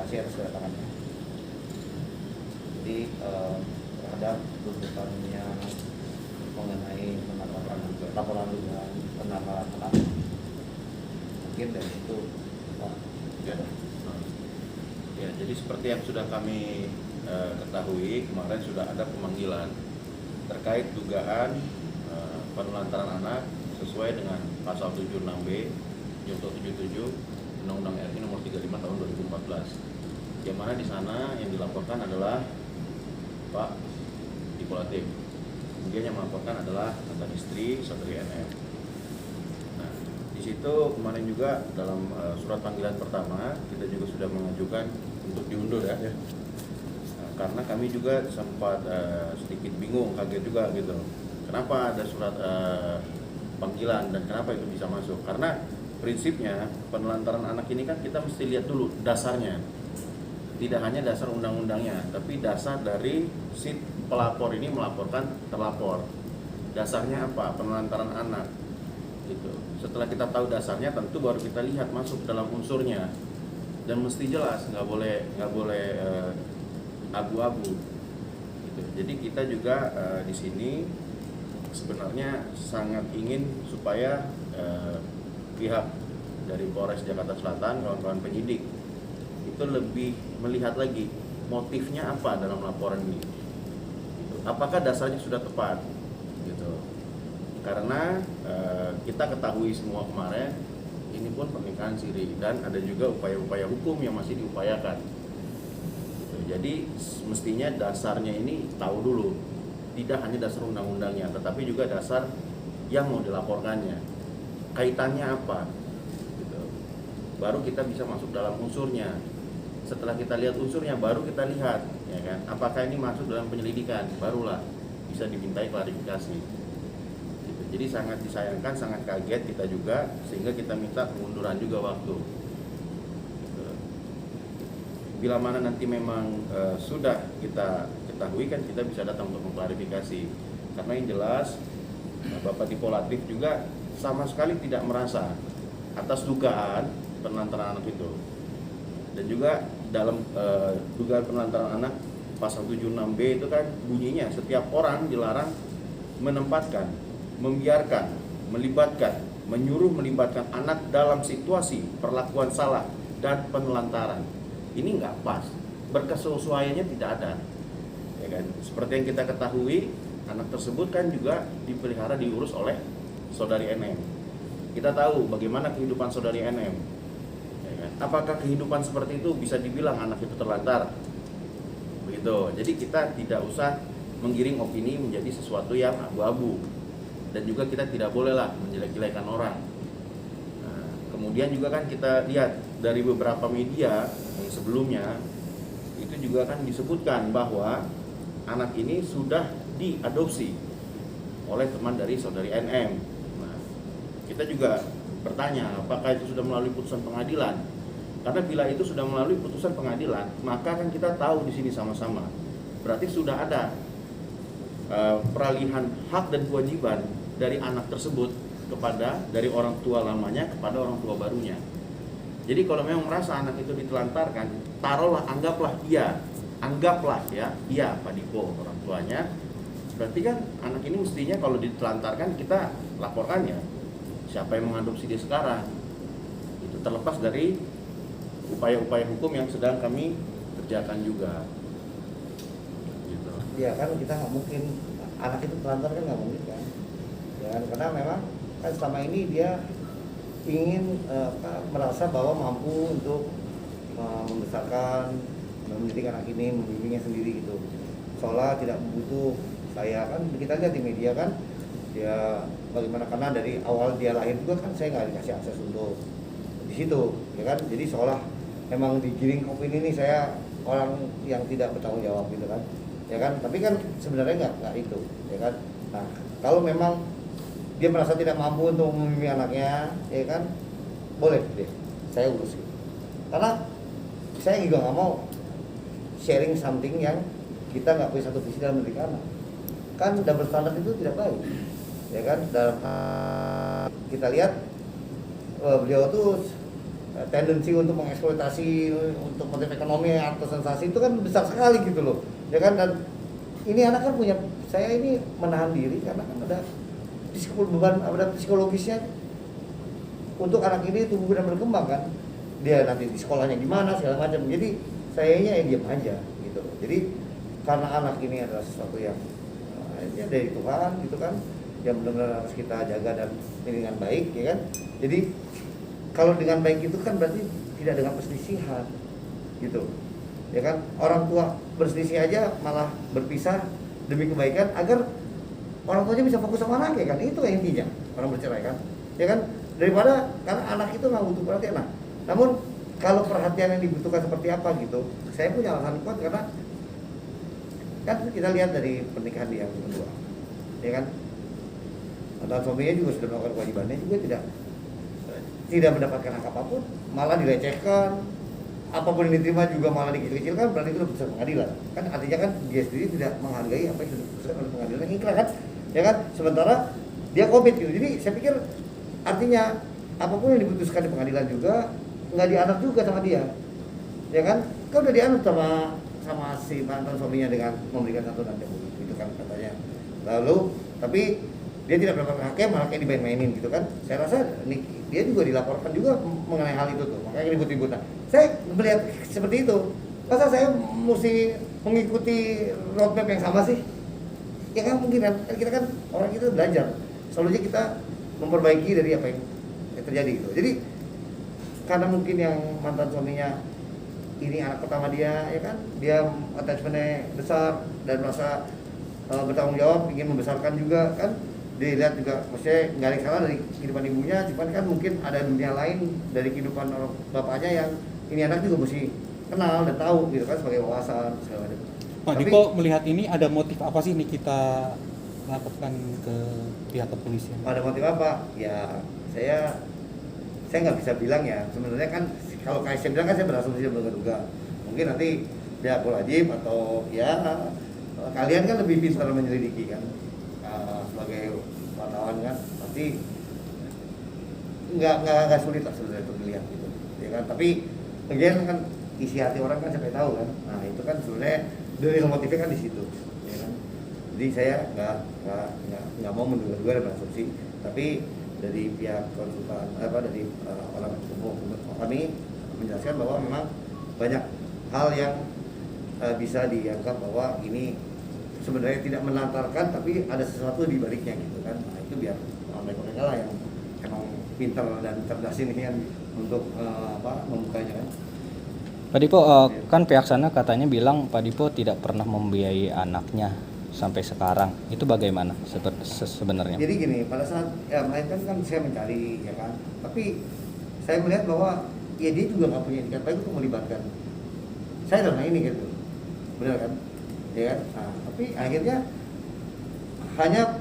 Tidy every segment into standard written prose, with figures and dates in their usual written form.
kasih atas kedatangannya. Jadi terhadap tuntutannya mengenai laporan dugaan penambahan anak, mungkin dari itu Pak. Ya, jadi seperti yang sudah kami ketahui, kemarin sudah ada pemanggilan terkait dugaan penelantaran anak sesuai dengan pasal 76B Junto 77 Undang-Undang RI nomor 35 tahun 2014. Yang mana di sana yang dilaporkan adalah Pak Dipolatif. Kemudian yang melaporkan adalah mantan istri saudari NM. Nah, di situ kemarin juga dalam surat panggilan pertama kita juga sudah mengajukan untuk diundur ya. Nah, karena kami juga sempat sedikit bingung, kaget juga gitu. Kenapa ada surat panggilan dan kenapa itu bisa masuk? Karena prinsipnya penelantaran anak ini kan kita mesti lihat dulu dasarnya. Tidak hanya dasar undang-undangnya, tapi dasar dari si pelapor ini melaporkan terlapor. Dasarnya apa? Penelantaran anak. Gitu. Setelah kita tahu dasarnya, tentu baru kita lihat masuk dalam unsurnya. Dan mesti jelas, nggak boleh abu-abu. Gitu. Jadi kita juga di sini sebenarnya sangat ingin supaya pihak dari Polres Jakarta Selatan, kawan-kawan penyidik itu lebih melihat lagi motifnya apa dalam laporan ini. Gitu. Apakah dasarnya sudah tepat? Gitu. Karena kita ketahui semua kemarin ini pun pernikahan siri dan ada juga upaya-upaya hukum yang masih diupayakan. Gitu. Jadi mestinya dasarnya ini tahu dulu. Tidak hanya dasar undang-undangnya, tetapi juga dasar yang mau dilaporkannya. Kaitannya apa? Gitu. Baru kita bisa masuk dalam unsurnya. Setelah kita lihat unsurnya, baru kita lihat, ya kan? Apakah ini masuk dalam penyelidikan? Barulah bisa dimintai klarifikasi. Gitu. Jadi sangat disayangkan, sangat kaget kita juga, sehingga kita minta pengunduran juga waktu. Gitu. Bila mana nanti memang sudah kita ketahui kan kita bisa datang untuk mengklarifikasi. Karena yang jelas Bapak Dipolatif juga sama sekali tidak merasa atas dugaan penelantaran anak itu. Dan juga dalam dugaan penelantaran anak pasal 76B itu kan bunyinya setiap orang dilarang menempatkan, membiarkan, melibatkan, menyuruh melibatkan anak dalam situasi perlakuan salah dan penelantaran. Ini nggak pas, berkesesuaiannya tidak ada. Ya kan? Seperti yang kita ketahui, anak tersebut kan juga dipelihara diurus oleh saudari NM. Kita tahu bagaimana kehidupan saudari NM. Ya kan? Apakah kehidupan seperti itu bisa dibilang anak itu terlantar? Begitu. Jadi kita tidak usah menggiring opini menjadi sesuatu yang abu-abu. Dan juga kita tidak bolehlah menjelek-jelekan orang. Nah, kemudian juga kan kita lihat dari beberapa media yang sebelumnya itu juga kan disebutkan bahwa anak ini sudah diadopsi oleh teman dari saudari NM. Nah, kita juga bertanya apakah itu sudah melalui putusan pengadilan? Karena bila itu sudah melalui putusan pengadilan, maka kan kita tahu di sini sama-sama. Berarti sudah ada peralihan hak dan kewajiban dari anak tersebut dari orang tua lamanya kepada orang tua barunya. Jadi kalau memang merasa anak itu ditelantarkan, anggaplah ya Pak Dipo orang tuanya. Berarti kan anak ini mestinya kalau ditelantarkan kita laporkan ya siapa yang mengadopsi dia sekarang. Itu terlepas dari upaya-upaya hukum yang sedang kami kerjakan juga. Gitu. Ya kan kita nggak mungkin anak itu telantar kan nggak mungkin kan. Ya kan? Karena memang kan selama ini dia ingin merasa bahwa mampu untuk membesarkan, mendidik anak ini, membimbingnya sendiri gitu. Seolah tidak butuh saya kan, kita lihat di media kan dia bagaimana, karena dari awal dia lahir juga kan saya nggak dikasih akses untuk di situ, ya kan. Jadi seolah memang digiring opini ini saya orang yang tidak bertanggung jawab gitu kan, ya kan. Tapi kan sebenarnya nggak itu, ya kan. Nah kalau memang dia merasa tidak mampu untuk membimbing anaknya, ya kan, boleh deh saya urus gitu. Karena saya juga nggak mau sharing something yang kita nggak punya satu visi dalam mendidik anak. Kan double standard itu tidak baik, ya kan. Dan kita lihat beliau tuh tendensi untuk mengeksploitasi untuk motif ekonomi atau sensasi itu kan besar sekali gitu loh, ya kan. Dan ini anak kan punya, saya ini menahan diri karena kan ada beban, ada psikologisnya untuk anak ini tumbuh dan berkembang kan, dia nanti di sekolahnya gimana segala macam. Jadi sayanya diam aja gitu. Jadi karena anak ini adalah sesuatu yang ya dari Tuhan gitu kan, yang benar-benar harus kita jaga dan ini dengan baik, ya kan. Jadi kalau dengan baik itu kan berarti tidak dengan perselisihan gitu, ya kan. Orang tua berselisih aja malah berpisah demi kebaikan agar orang tuanya bisa fokus sama anaknya kan, itu yang intinya orang bercerai kan, ya kan. Daripada karena anak itu nggak butuh perhatian. Nah, namun kalau perhatian yang dibutuhkan seperti apa gitu, saya punya alasan kuat karena kan kita lihat dari pernikahan dia yang kedua, ya kan. Mantan suaminya juga sudah melakukan kewajibannya juga tidak mendapatkan hak apapun, malah dilecehkan, apapun yang diterima juga malah dikecil-kecilkan, berarti itu putusan pengadilan kan. Artinya kan dia sendiri tidak menghargai apa yang sudah diputuskan oleh pengadilan yang inkrah kan, ya kan. Sementara dia komit gitu. Jadi saya pikir artinya apapun yang diputuskan di pengadilan juga nggak dianut juga sama dia, ya kan. Kan udah dianut sama si mantan suaminya dengan memberikan santunan itu kan katanya. Lalu tapi dia tidak mendapatkan haknya, malah kayak dimain-mainin gitu kan. Saya rasa dia juga dilaporkan juga mengenai hal itu tuh, makanya ribut-ribut. Nah, saya melihat seperti itu, masa saya mesti mengikuti roadmap yang sama sih? Ya kan mungkin kan, kita kan orang itu belajar, selalunya kita memperbaiki dari apa yang terjadi gitu. Jadi karena mungkin yang mantan suaminya ini anak pertama dia, ya kan, dia attachment-nya besar dan merasa bertanggung jawab, ingin membesarkan juga kan. Dilihat juga, maksudnya nggak ada yang salah dari kehidupan ibunya, cuman kan mungkin ada dunia lain dari kehidupan orang bapaknya yang ini anak juga mesti kenal dan tahu gitu kan, sebagai wawasan segala macam. Pak Diko melihat ini ada motif apa sih nih kita laporkan ke pihak kepolisian? Ada motif apa? Ya saya nggak bisa bilang ya. Sebenarnya kan kalau KSM bilang kan saya berasumsi menduga-duga. Mungkin nanti pihak wajib atau ya kalian kan lebih pintar menyelidiki kan. Sebagai wartawan kan pasti nggak sulit lah sebenarnya untuk dilihat gitu, ya kan. Tapi again kan isi hati orang kan sampai tahu kan. Nah itu kan sebenarnya dari motifnya kan di situ, ya kan. Jadi saya nggak mau menduga-duga dan berasumsi, tapi dari pihak konsultan dari orang hukum kami menjelaskan bahwa memang banyak hal yang bisa dianggap bahwa ini sebenarnya tidak melantarkan, tapi ada sesuatu di baliknya gitu kan. Nah itu biar mereka lah yang emang pintar dan cerdas ini kan untuk membukanya kan. Pak Dipo, kan pihak sana katanya bilang Pak Dipo tidak pernah membiayai anaknya sampai sekarang. Itu bagaimana sebenarnya? Jadi gini, pada saat ya melainkan kan saya mencari ya kan, tapi saya melihat bahwa ya dia juga nggak punya etikat baik untuk melibatkan saya dalam ini gitu, benar kan? Ya kan? Nah, tapi akhirnya hanya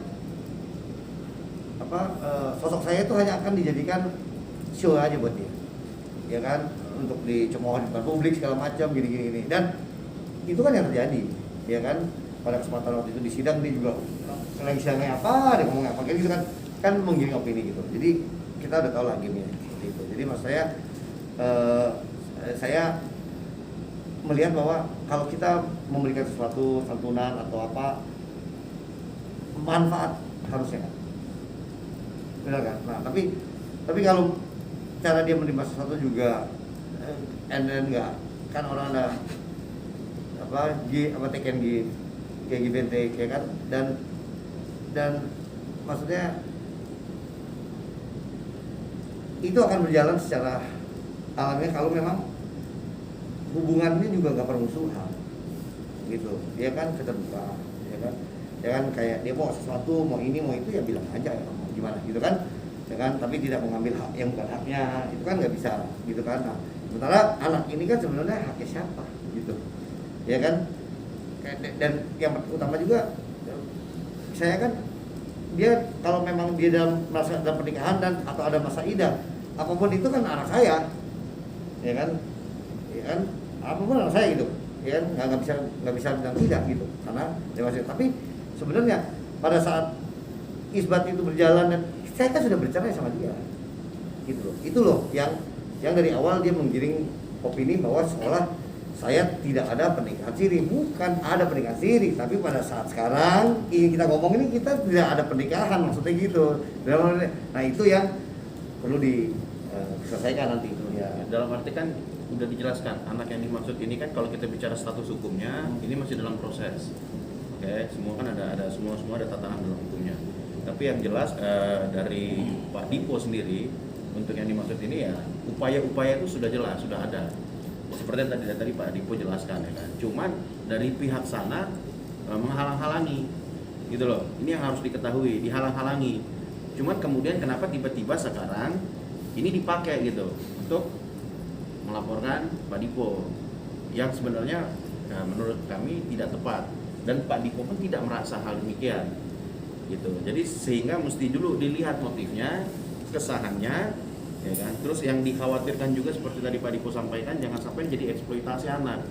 sosok saya itu hanya akan dijadikan show aja buat dia, ya kan, untuk dicemooh di depan publik segala macam gini. Dan itu kan yang terjadi, ya kan. Pada kesempatan waktu itu di sidang dia juga lagi sidangnya apa, dia ngomong apa kayak gitu kan menggiring opini gitu. Jadi kita udah tahu lah game-nya seperti itu. Jadi maksud saya melihat bahwa kalau kita memberikan sesuatu santunan atau apa, manfaat harusnya kan, benar kan. Nah tapi kalau cara dia menerima sesuatu juga and then enggak kan, orang ada take and give, kayak give and take ya kan, dan maksudnya itu akan berjalan secara alamiah kalau memang hubungannya juga nggak permusuhan gitu, dia kan keterbukaan, ya kan kayak dia mau sesuatu, mau ini mau itu ya bilang aja ya, mau gimana gitu kan, ya kan. Tapi tidak mengambil hak yang bukan haknya, itu kan nggak bisa gitu kan. Nah sementara anak ini kan sebenarnya haknya siapa gitu, ya kan. Dan yang utama juga saya kan, dia kalau memang dia dalam pernikahan dan atau ada masa idah, apapun itu kan anak saya, ya kan apapun anak saya gitu, ya kan. nggak bisa bilang tidak gitu karena dewasa. Tapi sebenarnya pada saat isbat itu berjalan dan saya kan sudah bercerai sama dia gitu loh, itu loh yang yang dari awal dia menggiring opini bahwa seolah saya tidak ada pernikahan siri. Bukan ada pernikahan siri, tapi pada saat sekarang ini kita ngomong ini kita tidak ada pernikahan, maksudnya gitu. Nah itu yang perlu diselesaikan nanti itu ya. Dalam arti kan udah dijelaskan anak yang dimaksud ini kan kalau kita bicara status hukumnya ini masih dalam proses. Oke, semua kan ada semua ada tatanan dalam hukumnya. Tapi yang jelas dari Pak Dipo sendiri untuk yang dimaksud ini ya upaya-upaya itu sudah jelas, sudah ada. Seperti yang tadi Pak Dipo jelaskan ya kan. Cuman dari pihak sana menghalang-halangi gitu loh. Ini yang harus diketahui, dihalang-halangi. Cuman kemudian kenapa tiba-tiba sekarang ini dipakai gitu untuk melaporkan Pak Dipo yang sebenarnya menurut kami tidak tepat dan Pak Dipo pun tidak merasa hal demikian gitu. Jadi sehingga mesti dulu dilihat motifnya, kesahannya ya kan. Terus yang dikhawatirkan juga seperti tadi Pak Dipo sampaikan jangan sampai jadi eksploitasi anak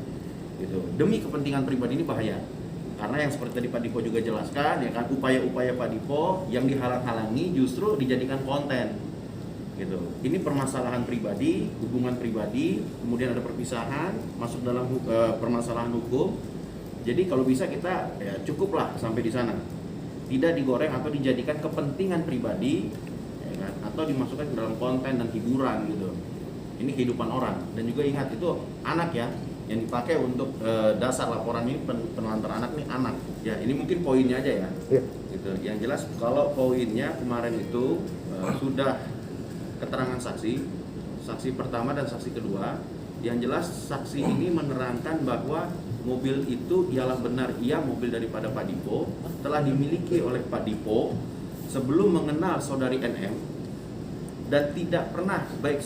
gitu. Demi kepentingan pribadi ini bahaya. Karena yang seperti tadi Pak Dipo juga jelaskan ya kan upaya-upaya Pak Dipo yang dihalang-halangi justru dijadikan konten gitu. Ini permasalahan pribadi, hubungan pribadi, kemudian ada perpisahan, masuk dalam permasalahan hukum. Jadi kalau bisa kita ya cukuplah sampai di sana. Tidak digoreng atau dijadikan kepentingan pribadi ya kan? Atau dimasukkan ke dalam konten dan hiburan gitu. Ini kehidupan orang dan juga ingat itu anak ya yang dipakai untuk dasar laporan ini penelantaran anak nih anak. Ya, ini mungkin poinnya aja ya. Gitu. Yang jelas kalau poinnya kemarin itu sudah keterangan saksi pertama dan saksi kedua. Yang jelas saksi ini menerangkan bahwa mobil itu ialah benar ia mobil daripada Pak Dipo, telah dimiliki oleh Pak Dipo sebelum mengenal saudari NM dan tidak pernah baik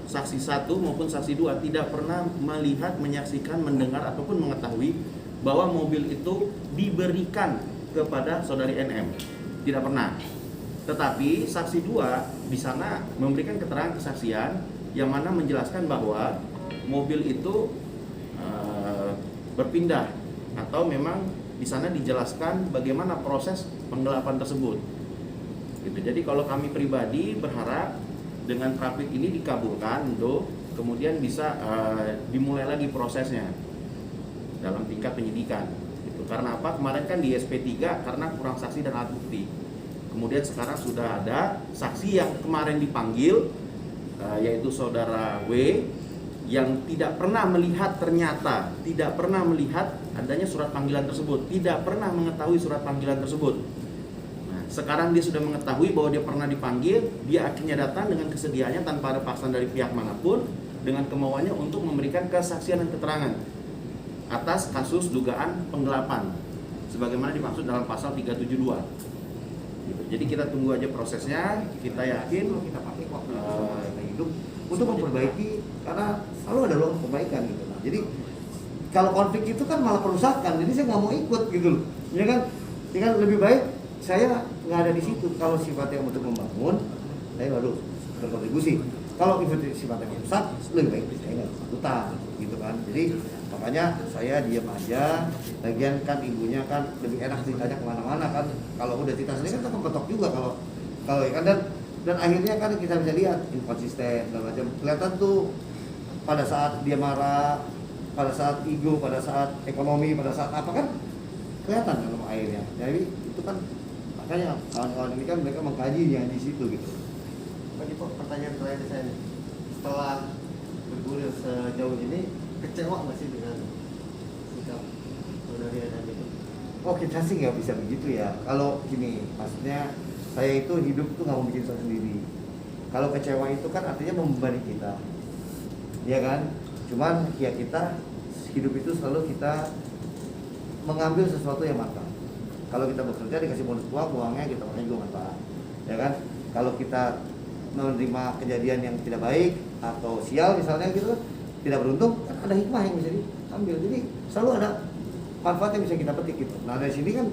saksi 1 maupun saksi 2 tidak pernah melihat, menyaksikan, mendengar ataupun mengetahui bahwa mobil itu diberikan kepada saudari NM. Tidak pernah. Tetapi saksi 2 di sana memberikan keterangan kesaksian yang mana menjelaskan bahwa mobil itu berpindah atau memang di sana dijelaskan bagaimana proses penggelapan tersebut. Gitu. Jadi kalau kami pribadi berharap dengan prapit ini dikabulkan, kemudian bisa dimulai lagi prosesnya dalam tingkat penyidikan. Gitu. Karena apa? Kemarin kan di SP3 karena kurang saksi dan alat bukti. Kemudian sekarang sudah ada saksi yang kemarin dipanggil, yaitu saudara W, yang tidak pernah melihat ternyata, tidak pernah melihat adanya surat panggilan tersebut, tidak pernah mengetahui surat panggilan tersebut. Nah, sekarang dia sudah mengetahui bahwa dia pernah dipanggil, dia akhirnya datang dengan kesediaannya tanpa ada paksaan dari pihak manapun, dengan kemauannya untuk memberikan kesaksian dan keterangan atas kasus dugaan penggelapan, sebagaimana dimaksud dalam pasal 372. Gitu. Jadi kita tunggu aja prosesnya, kita yakin kita pakai waktu hidup untuk memperbaiki karena selalu ada ruang perbaikan gitu. Nah, jadi kalau konflik itu kan malah perusakan, jadi saya nggak mau ikut gitu loh. Ya kan lebih baik saya nggak ada di situ. Kalau sifatnya untuk membangun, saya baru berkontribusi. Kalau sifatnya merusak, lebih baik saya nggak ikutan gitu kan. Jadi makanya saya diam aja. Lagian kan ibunya kan lebih enak ceritanya kemana-mana kan. Kalau udah cerita sendiri kan kepetok juga kalau kan dan akhirnya kan kita bisa lihat inkonsisten dan macam kelihatan tuh pada saat dia marah, pada saat ego, pada saat ekonomi, pada saat apa kan kelihatan dalam airnya. Jadi itu kan makanya kawan-kawan ini kan mereka mengkajinya di situ gitu. Bagi pertanyaan terakhir saya nih, setelah bergulir sejauh ini kecewa nggak sih dengan sikap saudari Adam itu? Oh kita sih nggak bisa begitu ya. Kalau gini, maksudnya saya itu hidup tuh nggak mau bikin sesuatu sendiri. Kalau kecewa itu kan artinya membebani kita, ya kan? Cuman ya kita hidup itu selalu kita mengambil sesuatu yang matang. Kalau kita bekerja dikasih bonus uangnya kita pakai juga manfaat, ya kan? Kalau kita menerima kejadian yang tidak baik atau sial misalnya gitu, tidak beruntung, kan ada hikmah yang bisa diambil. Jadi selalu ada manfaat yang bisa kita petik gitu. Nah dari sini kan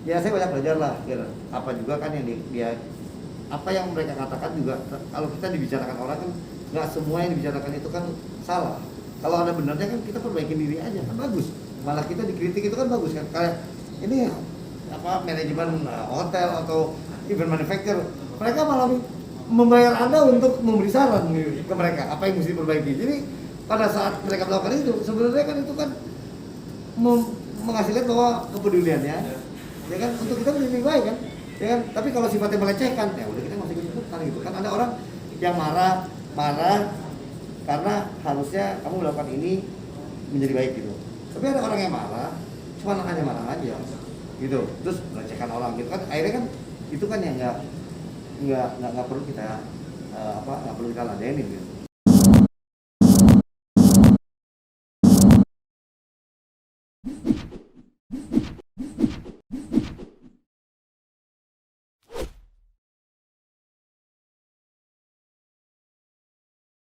ya saya banyak belajar lah, ya. Apa juga kan yang dia apa yang mereka katakan juga kalau kita dibicarakan orang kan nggak semua yang dibicarakan itu kan salah. Kalau ada benarnya kan kita perbaikin diri aja kan bagus. Malah kita dikritik itu kan bagus kan. Kayak ini apa manajemen hotel atau event manufacturer mereka malah membayar Anda untuk memberi saran ke mereka apa yang mesti diperbaiki. Jadi pada saat mereka melakukan itu sebenarnya kan itu kan menghasilkan bahwa kepeduliannya ya kan untuk kita lebih baik kan. Ya kan? Tapi kalau sifatnya melecehkan ya udah kita nggak usah ikut-ikutan gitu kan. Ada orang yang marah karena harusnya kamu melakukan ini menjadi baik gitu. Tapi ada orang yang marah cuma hanya marah aja gitu, terus melecehkan orang gitu kan. Akhirnya kan itu kan yang nggak perlu kita nggak perlu kita ladenin gitu.